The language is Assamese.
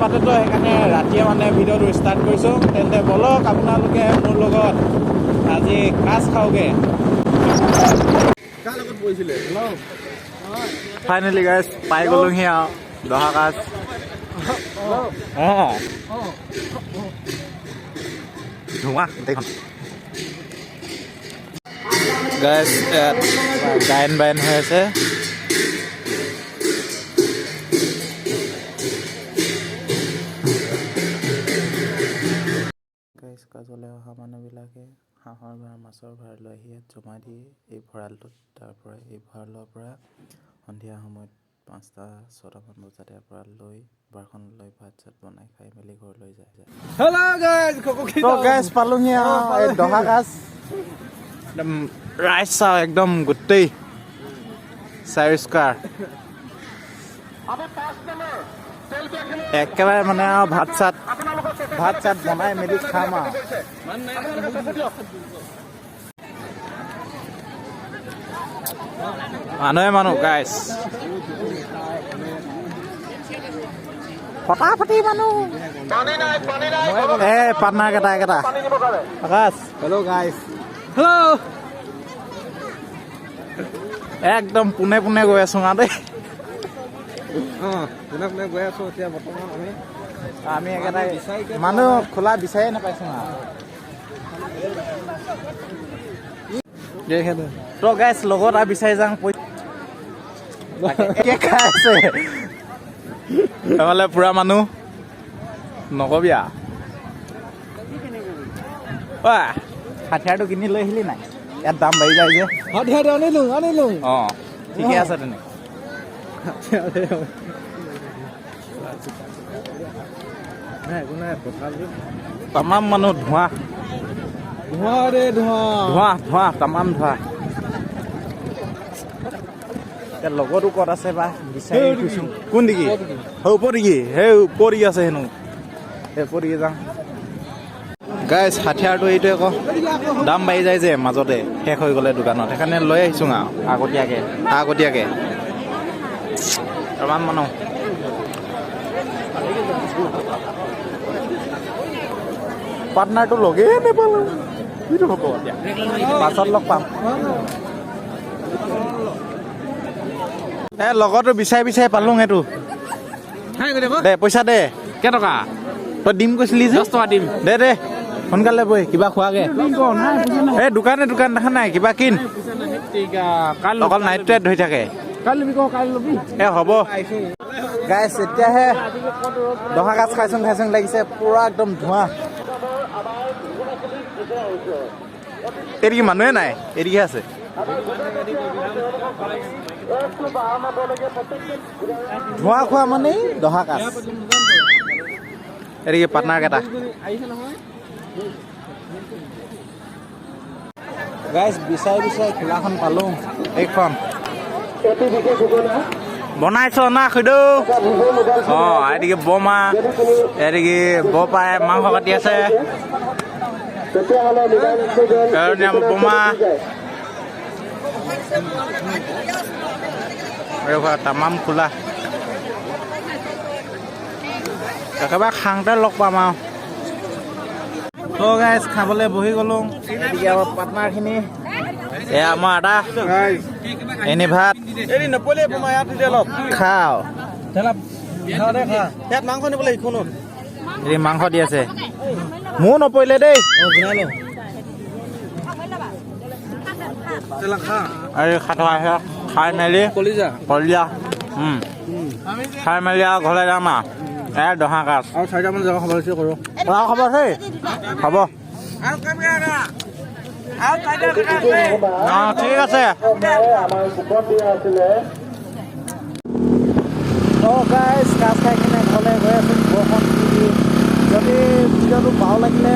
পাতেতো সেইকাৰণে ৰাতিয়ে মানে ভিডিঅ'টো ষ্টাৰ্ট কৰিছোঁ। তেন্তে বলক আপোনালোকে মোৰ লগত আজি কাজ খাওঁগৈ। ফাইনেলি গাইজ পাই গ'লোহি আৰু দহা কাজ। ধোঁৱা গোটেইখন গাইজ গায়ন বায়ন হৈ আছে। গাইজ কাজলৈ অহা মানুহবিলাকে হাঁহৰ ভাৰ মাছৰ ভাৰ লৈ আহি ইয়াত জমা দিয়ে এই ভঁৰালটোত। তাৰপৰা এই ভঁৰালৰ পৰা সন্ধিয়া সময়ত 5-6মান বজাত ইয়াৰ পৰা লৈ বাৰখন লৈ ভাত চাত বনাই খাই মেলি ঘৰলৈ যায়। হেল্ল' গাইজ পালোহি এই দহা কাজ। একদম ৰাইজ চাওঁ একদম গোটেই 4 স্কোৱাৰ একেবাৰে মানে আৰু ভাত চাত বনাই মেলি খাম আৰু। মানুহ গাইজ ফটাফটি মানুহ। পাৰ্টনাৰ কেইটা আকাশ। Hello' guys. হেল্ল' একদম পোনে গৈ আছো আৰু দেই। পোনে গৈ আছো এতিয়া বৰ্তমান আমি একেটাই মানুহ খোলা বিচাৰিয়ে নাপাইছো আৰু তো গাইজ লগত আৰু বিচাৰি যাওঁ খাই আছে নহ'লে পুৰা মানুহ নকবি আৰু। হাথিয়াৰটো কিনি লৈ আহিলি নাই? ইয়াত দাম বাঢ়ি যায় যে। হাথিয়াৰটো আনিলো। অঁ ঠিকে আছে তেনে। তামাম মানুহ ধোঁৱা তামাম ধোঁৱা। এতিয়া লগতো ক'ত আছে বা বিচাৰি ফুৰিছো। কোন দিগি ওপৰ দিগি সেই ওপৰ দিগি আছে হেনো সেই ওপৰ দিগি যাওঁ। গাইজ হাথিয়াৰটো এইটোৱে আকৌ দাম বাঢ়ি যায় যে মাজতে শেষ হৈ গ'লে দোকানত, সেইকাৰণে লৈ আহিছোঁ আৰু আগতীয়াকৈ। তামাম মানুহ পাৰ্টনাৰটো লগেই নাপালোঁ। কিটো হ'ব এতিয়া পাছত লগ পাম। লগতো বিচাৰি পালোঁ সেইটো। দে পইচা দে। কেইটকা তই দিম কৈছিলি যে? 10 টকা দিম। দে সোনকালে বৈ কিবা খোৱাগে। এই দোকান দেখা নাই কিবা কিন। অকল নাইটটোৱে ধৰি থাকে। হ'ব গাইজ এতিয়াহে দহা কাজ খাইছোং লাগিছে পুৰা একদম ধোঁৱা। এদিকে মানুহে নাই, এদিকে আছে। ধোঁৱা খোৱা মানে দহা কাজ। এদিকে পাৰ্টনাৰ কেইটা গাইজ বিচাৰি খোলাখন পালোঁ। এইখন বনাইছ না খুদৌ? এদিকে বমা এদিকে বপাই মাংস কাটি আছে। বোমা তামাম খোলা একেবাৰে খাওঁতে লগ পাম আৰু। তো গাইজ খাবলৈ বহি গ'লো। এদিকে আমাৰ পাৰ্টনাৰখিনি আমাৰ আদা এনে ভাত খাওঁ। মাংস নিবলৈ হেৰি মাংস দি আছে। মোৰ নপৰিলে দেই আৰু খাই মেলি কলিজা খাই মেলি আৰু ঘৰলৈ যাম আৰু দহা কাজ আৰু 4টামান জেগা খবৰ কৰোঁ। খবৰ আছে হ'ব ঠিক আছে। গাইজ কাজ খাই কিনে ঘৰলৈ গৈ আছোঁ। বৰষুণ যদি ভিডিঅ'টো ভাল লাগিলে